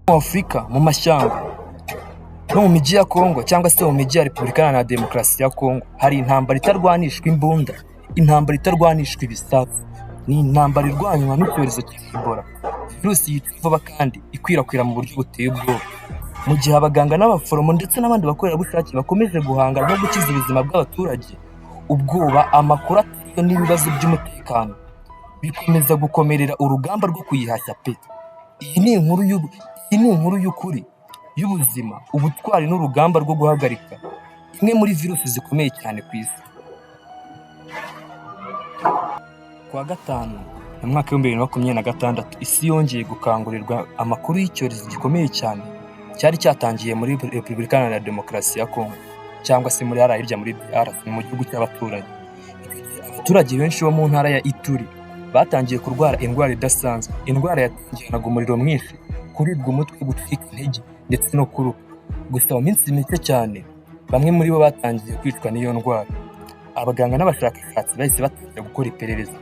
Mu Afurika, mu mashyamba no mu mijyi ya Kongo cyangwa se mu mijyi ya Repubulika Iharanira Demokarasi ya Kongo, hari intambara itarwanishwa imbunda, intambara itarwanishwa ibisasu. Ni intambara irwanywa n'icyorezo cya Ebola, virusi yitwa vuba kandi ikwirakwira mu buryo buteye ubwoba. Mu gihe abaganga n'abaforomo ndetse n'abandi bakorerabushake bakomeje guhangana no gukiza ubuzima bw'abaturage, ubwoba, amakuru atariyo n'ibibazo by'umutekano bikomeza gukomerera urugamba rwo kuyihashya pe. Iyi ni inkuru y'ukuri y'ubuzima, ubutwari n'urugamba rwo guhagarika imwe muri virusi zikomeye cyane ku isi. Kuwa gatanu mu mwaka w'ibihumbi 2026, isi yongeye gukangurirwa amakuru y'icyorezo gikomeye cyane cyari cyatangiye muri Repubulika Iharanira Demokarasi ya Kongo cyangwa se muri hirya muri DRC mu gihugu cy'abaturanyi. Abaturage benshi bo mu ntara ya Ituri batangiye kurwara indwara idasanzwe, indwara yatangiranaga umuriro mwinshi, kuribwa umutwe, gucika intege ndetse no kuruka. Gusa mu minsi mike cyane bamwe muri bo batangiye kwicwa n'iyo ndwara. Abaganga n'abashakashatsi bahise batangira gukora iperereza.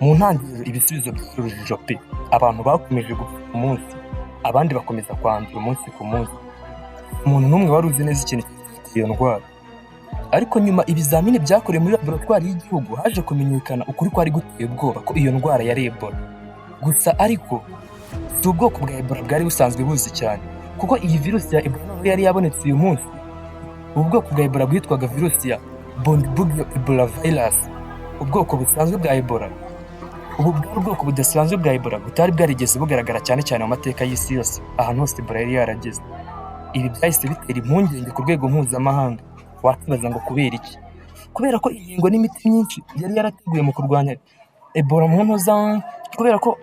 Mu ntangiriro ibisubizo by'urujijo pe, abantu bakomeje gupfa umunsi, abandi bakomeza kwandura umunsi ku munsi. Umuntu n'umwe wari uzi neza ikintu cy'iyo ndwara. Ariko nyuma ibizamini byakorewe muri laboratwari y'igihugu haje kumenyekana ukuri kwari guteye ubwoba ko iyo ndwara yari Ebola. Gusa ariko si ubwoko bwa Ebola bwari busanzwe buzi cyane, kuko iyi virusi ya Ebola yari yabonetse uyu munsi. Ubu bwoko bwa Ebola bwitwaga virusi ya Bundibugyo Ebola virus. Ubwoko busanzwe bwa Ebola, ubu bwoko budasanzwe bwa Ebola butari bwarigeze bugaragara cyane cyane mu mateka y'isi yose, ahantu hose Ebola yari yarageze. Ibi byahise bitera impungenge ku rwego mpuzamahanga. Wakibaza ngo kubera iki? Kubera ko inkingo n'imiti myinshi yari yarateguye mu kurwanya Ebola kubera ko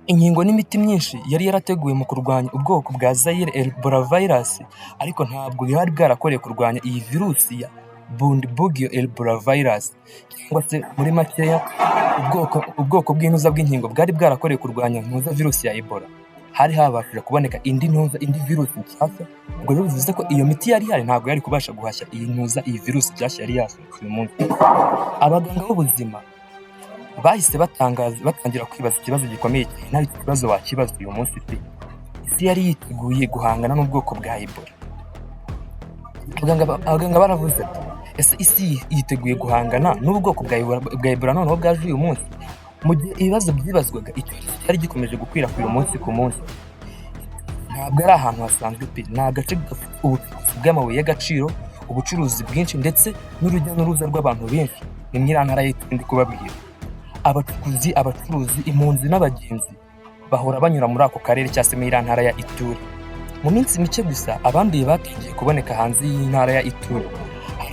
inkingo n'imiti myinshi yari yarateguwe mu kurwanya ubwoko bwa Zaire Ebola virus, ariko ntabwo bihari bwarakoreye kurwanya iyi virusi ya Bundibugyo Ebola virus, cyangwa se muri makeya ubwoko bw'intuza bw'inkingo bwari bwarakoreye kurwanya virusi ya Ebola. Hari habashije kuboneka indi virusi nshyashya, ubwo rero bivuze ko iyo miti yari ihari ntabwo yari kubasha guhashya iyi virusi nshyashya yari yasohotse uyu munsi. Abaganga b'ubuzima bahise batangira kwibaza ikibazo gikomeye cyane, nta kibazo wakibaza uyu munsi pe. Isi yari yiteguye guhangana n'ubwoko bwa Ebola. Abaganga baravuze ati, ese isi yiteguye guhangana n'ubwoko bwa Ebola noneho bwaje uyu munsi? Mu gihe ibibazo byibazwaga, icyorezo cyari gikomeje gukwirakwira umunsi ku munsi. Ntabwo ari ahantu hasanzwe pe, ni agace gafite ubucukuzi bw'amabuye y'agaciro, ubucuruzi bwinshi ndetse n'urujya n'uruza rw'abantu benshi. Ni muri ntara y'Ituri ndi kubabwira. Abacukuzi, abacuruzi, impunzi n'abagenzi bahora banyura muri ako karere cyangwa se muri ntara ya Ituri. Mu minsi mike gusa abanduye batangiye kuboneka hanze y'intara ya Ituri.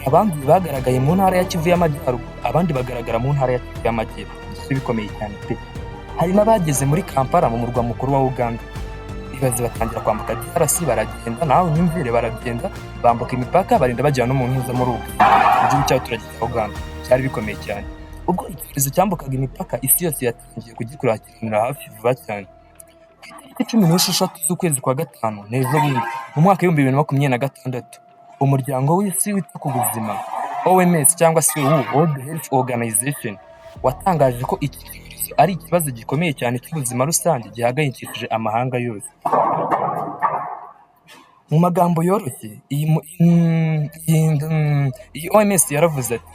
Abanduye bagaragaye mu ntara ya Kivu y'Amajyaruguru, abandi bagaragara mu ntara ya Kivu y'Amajyepfo. Bikomeye cyane pe. Hari n'abageze muri Kampala mu murwa mukuru wa Uganda. Ibaze batangira kwambuka DRC, baragenda nawe nyumvire, baragenda bambuka imipaka barinda bajya no mu ntuza muri igihugu cy'abaturage cya Uganda. Cyari bikomeye cyane. Ubwo icyorezo cyambukaga imipaka, isi yose yatangiye kugikurikiranira hafi vuba cyane. Ku itariki 16 z'ukwezi kwa gatanu n'ejo bundi mu mwaka w'ibihumbi 2026, umuryango w'isi wita ku buzima OMS cyangwa se World Health Organization watangaje ko iki ari ikibazo gikomeye cyane cy'ubuzima rusange gihangayikishije amahanga yose. Mu magambo yoroshye, iyi OMS yaravuze ati,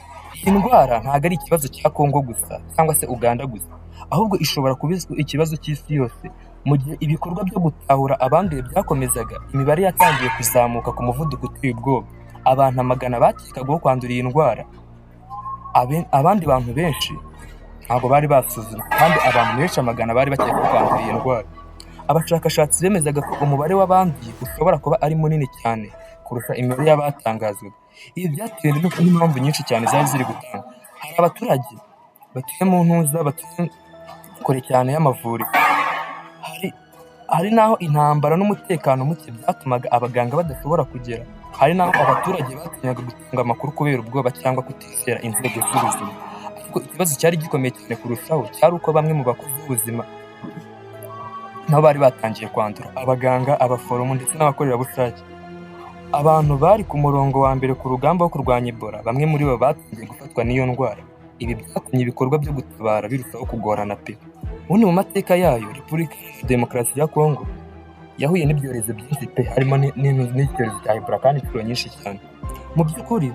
iyi ndwara ntabwo ari ikibazo cya Kongo gusa cyangwa se Uganda gusa, ahubwo ishobora kuba ikibazo cy'isi yose. Mu gihe ibikorwa byo gutahura abanduye byakomezaga, imibare yatangiye kuzamuka ku muvuduko uteye ubwoba. Abantu amagana bakekagaho kwandura iyi ndwara. Abandi bantu benshi ntabwo bari basuzumwe, kandi abantu benshi amagana bari bakeka kwandura iyi ndwara. Abashakashatsi bemezaga ko umubare w'abanduye ushobora kuba ari munini cyane kurusha imibare y'abatangazwaga. Ibi byatewe n'impamvu nyinshi cyane zari ziri gutanga. Hari abaturage batuye mu ntuza, batuye kure cyane y'amavuriro. Hari n'aho intambara n'umutekano muke byatumaga abaganga badashobora kugera. Hari n'aho abaturage batinyaga gutanga amakuru kubera ubwoba cyangwa kutizera inzego z'ubuzima. Ariko ikibazo cyari gikomeye cyane kurushaho cyari uko bamwe mu bakozi b'ubuzima nabo bari batangiye kwandura. Abaganga, abaforomo ndetse n'abakorerabushake, abantu bari ku murongo wa mbere ku rugamba wo kurwanya Ebola, bamwe muri bo batangiye gufatwa n'iyo ndwara. Ibi byatumye ibikorwa byo gutabara birushaho kugorana pe. Ubundi mu mateka yayo, Repubulika Iharanira Demokarasi ya Kongo yahuye n'ibyorezo byinshi pe, harimo n'icyorezo cya Ebola kandi inshuro nyinshi cyane. Mu by'ukuri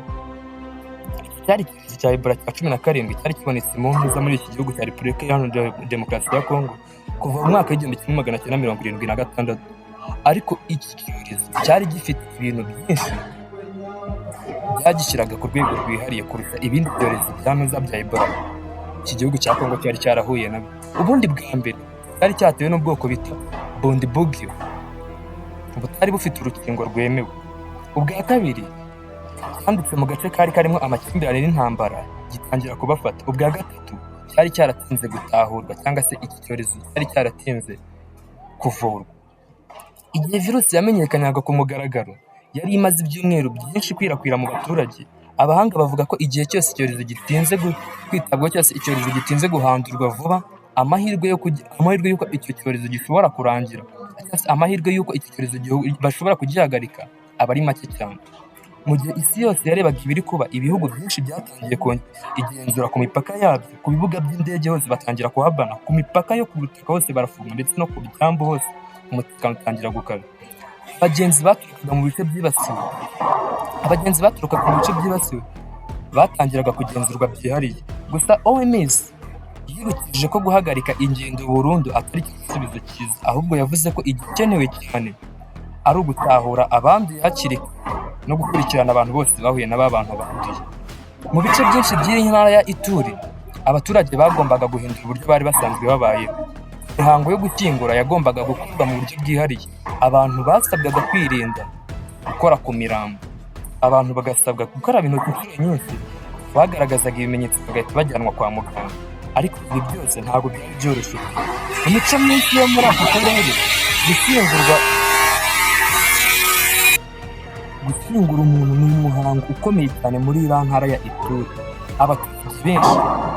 cyari icyorezo cya Ebola cya 17 cyari kibonetse mu ntuza muri iki gihugu cya Repubulika Iharanira Demokarasi ya Kongo kuva mu mwaka w'1976, ariko iki cyorezo cyari gifite ibintu byinshi byagishyiraga ku rwego rwihariye kurusha ibindi byorezo bya Ebola iki gihugu cya Kongo cyari cyarahuye nabyo. Ubundi bwa mbere cyari cyatewe n'ubwoko bita Bundibugyo butari bufite urukingo rwemewe. Ubwa kabiri cyanditse mu gace kari karimo amakimbirane n'intambara gitangira kubafata. Ubwa gatatu cyari cyaratinze gutahurwa cyangwa se iki cyorezo cyari cyaratinze kuvurwa. Igihe virusi yamenyekanaga ku mugaragaro yari imaze ibyumweru byinshi ikwirakwira mu baturage. Abahanga bavuga ko igihe cyose icyorezo gitinze kwitabwaho cyose icyorezo gitinze guhandurwa vuba, amahirwe y'uko icyo cyorezo gishobora kurangira, amahirwe y'uko iki cyorezo bashobora kugihagarika aba ari make cyane. Mu gihe isi yose yarebaga ibiri kuba, ibihugu byinshi byatangiye igenzura ku mipaka yabyo, ku bibuga by'indege hose batangira kuhabana, ku mipaka yo ku butaka hose barafunga, ndetse no ku byambu hose umutekano utangira gukara. Abagenzi baturukaga mu bice byibasiwe batangiraga kugenzurwa byihariye. Gusa OMS yibukije ko guhagarika ingendo burundu atari igisubizo cyiza, ahubwo yavuze ko igikenewe cyane ari ugutahura abanduye hakiri kare no gukurikirana abantu bose bahuye n'abantu banduye. Mu bice byinshi by'iyi ntara ya Ituri, abaturage bagombaga guhindura uburyo bari basanzwe babayeho. Imihango yo gushyingura yagombaga gukorwa mu buryo bwihariye. Abantu basabwaga kwirinda gukora ku mirambo, abantu bagasabwa gukaraba intoki inshuro nyinshi, bagaragazaga ibimenyetso bagahita bajyanwa kwa muganga. Ariko ibi byose ntabwo byari byoroshye. Mu mico myinshi yo muri ako karere, gushyingura umuntu ni umuhango ukomeye cyane muri iriya ntara ya Ituri. Abaturage benshi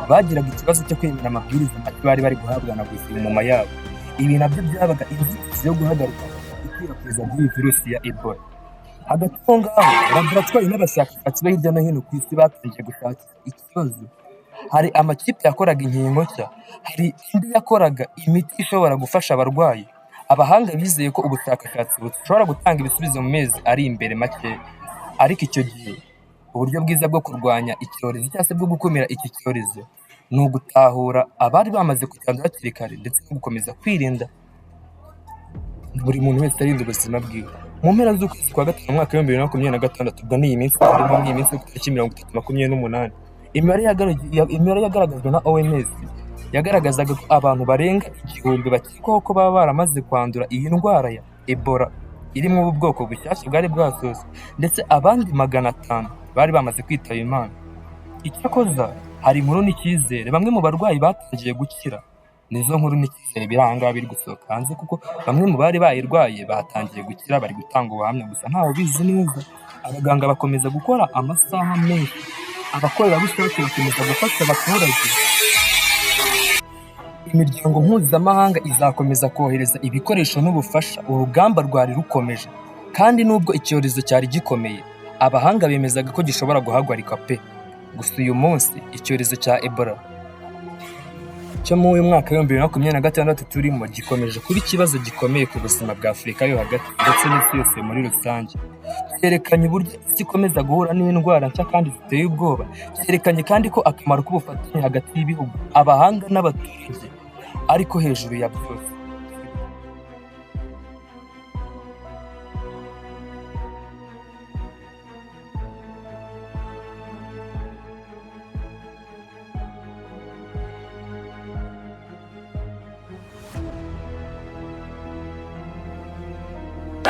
bagiraga ikibazo cyo kwemera amabwiriza make bari guhabwa na guverinoma yabo. Ibi nabyo byabaga inzitizi yo guhagarika ikwirakwiza ry'iyi virusi ya Ebola. Hagati aho ngaho, laboratwari n'abashakashatsi bo hirya no hino ku isi batangiye gushakira ikibazo. Hari amakipe yakoraga inkingo nshya, hari indi yakoraga imiti ishobora gufasha abarwayi. Abahanga bizeye ko ubushakashatsi bushobora gutanga ibisubizo mu mezi ari imbere make. Ariko icyo gihe uburyo bwiza bwo kurwanya icyorezo cyangwa se bwo gukumira iki cyorezo ni ugutahura abari bamaze kucyandura hakiri kare, ndetse no gukomeza kwirinda buri muntu wese arinda ubuzima bwiwe. Mu mpera z'ukwezi kwa gatanu mu mwaka w'2026, ubwo ni iyi minsi turimo, muri iyi minsi yo ku itariki 30/28, imibare yagaragajwe na OMS yagaragazaga ko abantu barenga 1000 bakekwaho ko baba baramaze kwandura iyi ndwara ya Ebola iri mu bwoko bushyashya bwari bwasohotse, ndetse abandi 500 bari bamaze kwitaba Imana. Icyakoza hari inkuru n'icyizere, bamwe mu barwayi batangiye gukira. Nizo nkuru n'icyizere biri aha ngaha biri gusohoka hanze, kuko bamwe mu bari bayirwaye batangiye gukira, bari gutanga ubuhamya. Gusa ntawe bizi neza. Abaganga bakomeza gukora amasaha menshi, abakorerabushake bakomeza gufasha abaturage. Imiryango mpuzamahanga izakomeza kohereza ibikoresho n'ubufasha. Urugamba rwari rukomeje, kandi nubwo icyorezo cyari gikomeye, abahanga bemezaga ko gishobora guhagarikwa pe. Gusa uyu munsi icyorezo cya Ebola cyo mu mwaka w'2026 turimo gikomeje kuba ikibazo gikomeye ku buzima bwa Afurika yo hagati ndetse n'isi yose muri rusange. Cyerekanye uburyo isi ikomeza guhura n'indwara nshya kandi ziteye ubwoba. Cyerekanye kandi ko akamaro k'ubufatanye hagati y'ibihugu, abahanga n'abaturage. Ariko hejuru ya byose,